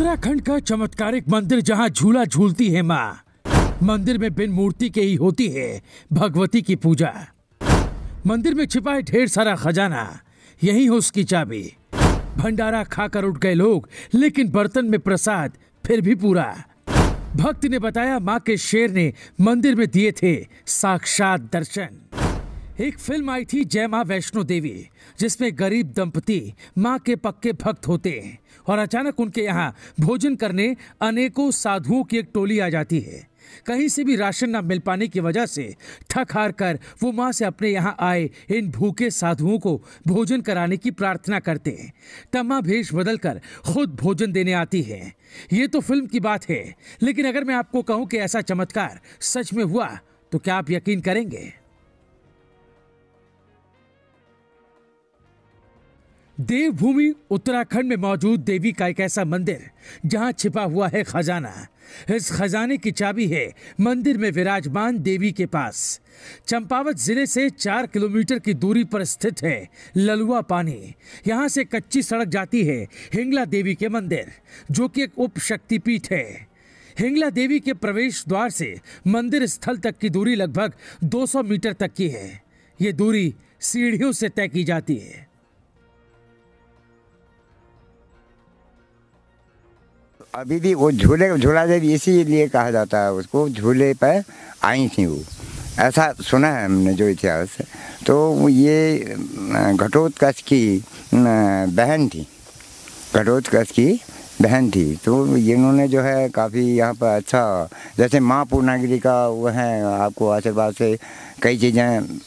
उत्तराखंड का चमत्कारिक मंदिर जहां झूला झूलती है माँ। मंदिर में बिन मूर्ति के ही होती है भगवती की पूजा। मंदिर में छिपा है ढेर सारा खजाना, यही है उसकी चाबी। भंडारा खाकर उठ गए लोग, लेकिन बर्तन में प्रसाद फिर भी पूरा। भक्त ने बताया माँ के शेर ने मंदिर में दिए थे साक्षात दर्शन। एक फिल्म आई थी जय माँ वैष्णो देवी, जिसमें गरीब दंपति माँ के पक्के भक्त होते हैं और अचानक उनके यहाँ भोजन करने अनेकों साधुओं की एक टोली आ जाती है। कहीं से भी राशन न मिल पाने की वजह से थक हार कर वो माँ से अपने यहाँ आए इन भूखे साधुओं को भोजन कराने की प्रार्थना करते हैं। तब माँ भेष बदलकर खुद भोजन देने आती है। ये तो फिल्म की बात है, लेकिन अगर मैं आपको कहूँ कि ऐसा चमत्कार सच में हुआ तो क्या आप यकीन करेंगे? देवभूमि उत्तराखंड में मौजूद देवी का एक ऐसा मंदिर जहां छिपा हुआ है खजाना। इस खजाने की चाबी है मंदिर में विराजमान देवी के पास। चंपावत जिले से 4 किलोमीटर की दूरी पर स्थित है ललुआ पानी। यहां से कच्ची सड़क जाती है हिंगला देवी के मंदिर, जो कि एक उप शक्तिपीठ है। हिंगला देवी के प्रवेश द्वार से मंदिर स्थल तक की दूरी लगभग 200 मीटर तक की है। ये दूरी सीढ़ियों से तय की जाती है। अभी भी वो झूला देवी इसीलिए कहा जाता है उसको, झूले पर आई थी वो, ऐसा सुना है हमने जो इतिहास। तो ये घटोत्कच की बहन थी, घटोत्कच की बहन थी। तो इन्होंने जो है काफ़ी यहाँ पर अच्छा, जैसे माँ पूर्णागिरी का वो है, आपको आशीर्वाद से कई चीज़ें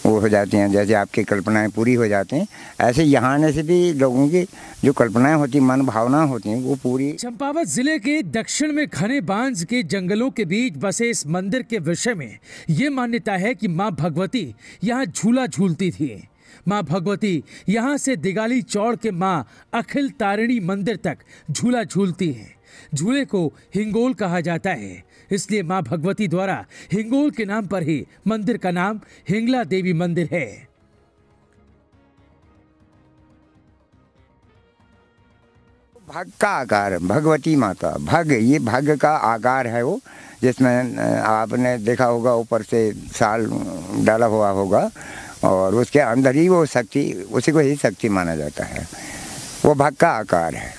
वो हो जाती हैं, जैसे आपकी कल्पनाएं पूरी हो जाती हैं, ऐसे यहाँ आने से भी लोगों की जो कल्पनाएं होती, मन भावना होती हैं, वो पूरी। चंपावत जिले के दक्षिण में घने बांज के जंगलों के बीच बसे इस मंदिर के विषय में ये मान्यता है कि माँ भगवती यहाँ झूला झूलती थी। माँ भगवती यहाँ से दिगाली चौड़ के माँ अखिल तारिणी मंदिर तक झूला झूलती है। झूले को हिंगोल कहा जाता है, इसलिए माँ भगवती द्वारा हिंगोल के नाम पर ही मंदिर का नाम हिंगला देवी मंदिर है। भग का आकार, भगवती माता, भग, ये भग का आकार है वो, जिसमें आपने देखा होगा ऊपर से साल डाला हुआ होगा और उसके अंदर ही वो शक्ति, उसी को ही शक्ति माना जाता है। वो भग का आकार है,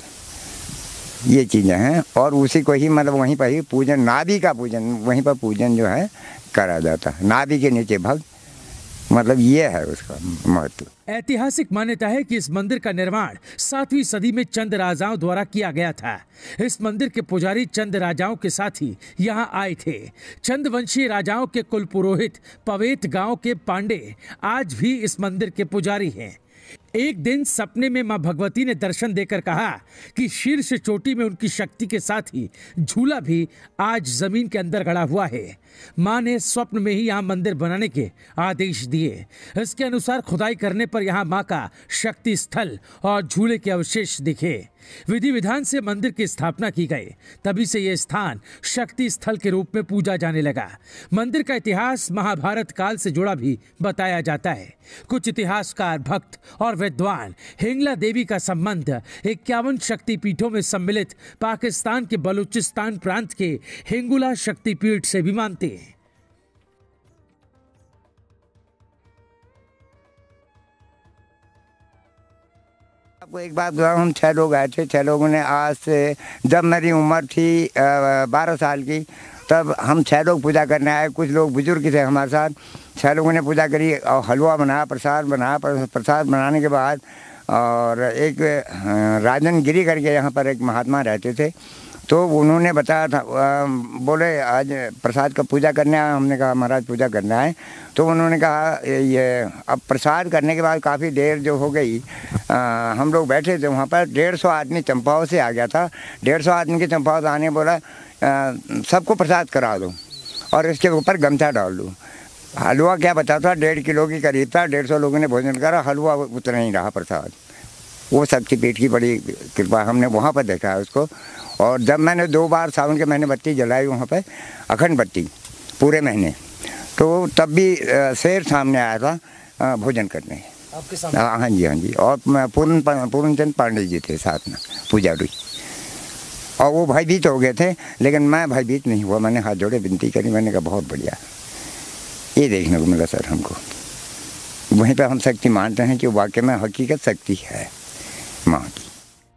ये चीज़ें हैं। और उसी को ही मतलब वहीं पर ही पूजन, नाभि का पूजन, वहीं पर पूजन जो है करा जाता है। नाभि के नीचे भग, मतलब ये है उसका महत्व। ऐतिहासिक मान्यता है कि इस मंदिर का निर्माण 7वीं सदी में चंद राजाओं द्वारा किया गया था। इस मंदिर के पुजारी चंद राजाओं के साथ ही यहाँ आए थे। चंद वंशीय राजाओं के कुल पुरोहित पवेत गांव के पांडे आज भी इस मंदिर के पुजारी हैं। एक दिन सपने में मां भगवती ने दर्शन देकर कहा कि शीर्ष चोटी में उनकी शक्ति के साथ ही झूला भी आज जमीन के अंदर गड़ा हुआ है। मां ने स्वप्न में ही यहाँ मंदिर बनाने के आदेश दिए। इसके अनुसार खुदाई करने पर यहाँ मां का शक्ति स्थल और झूले के अवशेष दिखे। विधि विधान से मंदिर की स्थापना की गई, तभी से यह स्थान शक्ति स्थल के रूप में पूजा जाने लगा। मंदिर का इतिहास महाभारत काल से जुड़ा भी बताया जाता है। कुछ इतिहासकार, भक्त और विद्वान हिंगला देवी का संबंध 51 शक्तिपीठों में सम्मिलित पाकिस्तान के बलूचिस्तान प्रांत के हिंगुला शक्तिपीठ से भी मानते हैं। आपको एक बात बताऊँ, हम 6 लोग आए थे। 6 लोगों ने आज से, जब मेरी उम्र थी 12 साल की, तब हम 6 लोग पूजा करने आए। कुछ लोग बुजुर्ग थे हमारे साथ। 6 लोगों ने पूजा करी और हलवा बनाया, प्रसाद बनाया। प्रसाद बनाने के बाद और एक राजन गिरी करके यहाँ पर एक महात्मा रहते थे, तो उन्होंने बताया था, बोले आज प्रसाद का पूजा करने आए। हमने कहा महाराज पूजा करने आए। तो उन्होंने कहा ये अब प्रसाद करने के बाद काफ़ी देर जो हो गई, हम लोग बैठे थे वहाँ पर। 150 आदमी चंपावत से आ गया था। 150 आदमी के चंपावत आने बोला सबको प्रसाद करा दो और इसके ऊपर गमछा डाल दो। हलवा क्या बचा था, 1.5 किलो की करीब था। 150 लोगों ने भोजन करा, हलवा उतना ही रहा प्रसाद। वो शक्तिपीठ की बड़ी कृपा, हमने वहाँ पर देखा है उसको। और जब मैंने 2 बार सावन के महीने बत्ती जलाई वहाँ पर, अखंड बत्ती पूरे महीने, तो तब भी शेर सामने आया था भोजन करने आपके सामने। हाँ जी, हाँ जी। और पूर्णचंद पांडे जी थे साथ में, पुजारी। और वो भयभीत हो गए थे, लेकिन मैं भयभीत नहीं हुआ। मैंने हाथ जोड़े विनती करी, मैंने कहा बहुत बढ़िया, ये देखने को मिला सर हमको। वहीं पे हम शक्ति मानते हैं कि वाकई में हकीकत शक्ति है माँ की।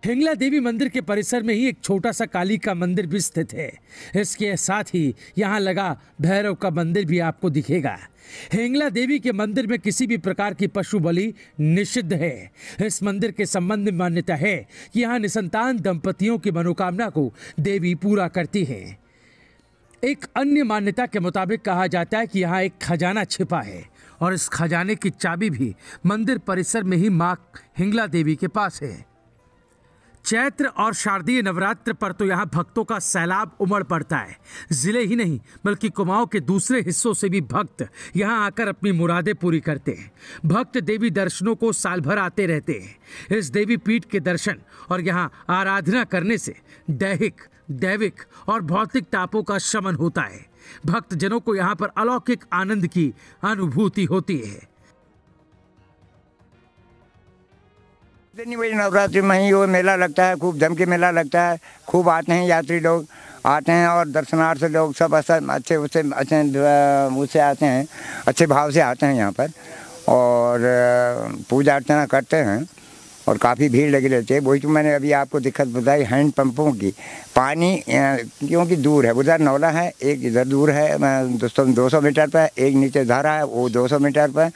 हिंगला देवी मंदिर के परिसर में ही एक छोटा सा काली का मंदिर भी स्थित है। इसके साथ ही यहाँ लगा भैरव का मंदिर भी आपको दिखेगा। हिंगला देवी के मंदिर में किसी भी प्रकार की पशु बलि निषिद्ध है। इस मंदिर के संबंध में मान्यता है कि यहाँ निसंतान दंपतियों की मनोकामना को देवी पूरा करती है। एक अन्य मान्यता के मुताबिक कहा जाता है कि यहाँ एक खजाना छिपा है और इस खजाने की चाबी भी मंदिर परिसर में ही मां हिंगला देवी के पास है। चैत्र और शारदीय नवरात्र पर तो यहाँ भक्तों का सैलाब उमड़ पड़ता है। जिले ही नहीं बल्कि कुमाऊं के दूसरे हिस्सों से भी भक्त यहाँ आकर अपनी मुरादें पूरी करते हैं। भक्त देवी दर्शनों को साल भर आते रहते हैं। इस देवी पीठ के दर्शन और यहाँ आराधना करने से दैविक और भौतिक तापों का शमन होता है। भक्तजनों को यहाँ पर अलौकिक आनंद की अनुभूति होती है। नवरात्रि में ही वो मेला लगता है, खूब जम के मेला लगता है। खूब आते हैं यात्री लोग, आते हैं और दर्शनार्थ लोग सब अच्छे उससे आते हैं, अच्छे भाव से आते हैं यहाँ पर और पूजा अर्चना करते हैं और काफ़ी भीड़ लगी रहती है। वही तो मैंने अभी आपको दिक्कत बताई हैंड पंपों की। पानी क्योंकि दूर है, उधर नौला है, एक इधर दूर है 200 मीटर पर, एक नीचे धारा है वो 200 मीटर पर।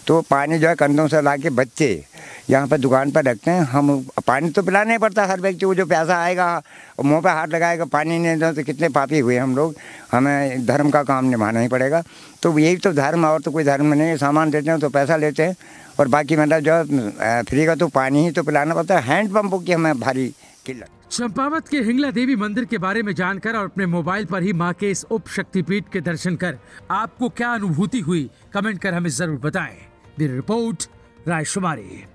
तो पानी जो है कंधों से ला के बच्चे यहाँ पर दुकान पर रखते हैं। हम पानी तो पिलाना ही पड़ता है हर व्यक्ति को, जो प्यासा आएगा और मुँह पे हाथ लगाएगा पानी नहीं दो तो कितने पापी हुए हम लोग। हमें धर्म का काम निभाना ही पड़ेगा। तो यही तो धर्म, और तो कोई धर्म नहीं है। सामान देते हैं तो पैसा लेते हैं और बाकी मतलब जो फ्री का तो पानी ही तो पिलाना पड़ता है। हैंड पंपों की हमें भारी किल्लत। चंपावत के हिंगला देवी मंदिर के बारे में जानकर और अपने मोबाइल पर ही मां के इस उप शक्तिपीठ के दर्शन कर आपको क्या अनुभूति हुई, कमेंट कर हमें जरूर बताएं। Bureau report, रायशुमारी।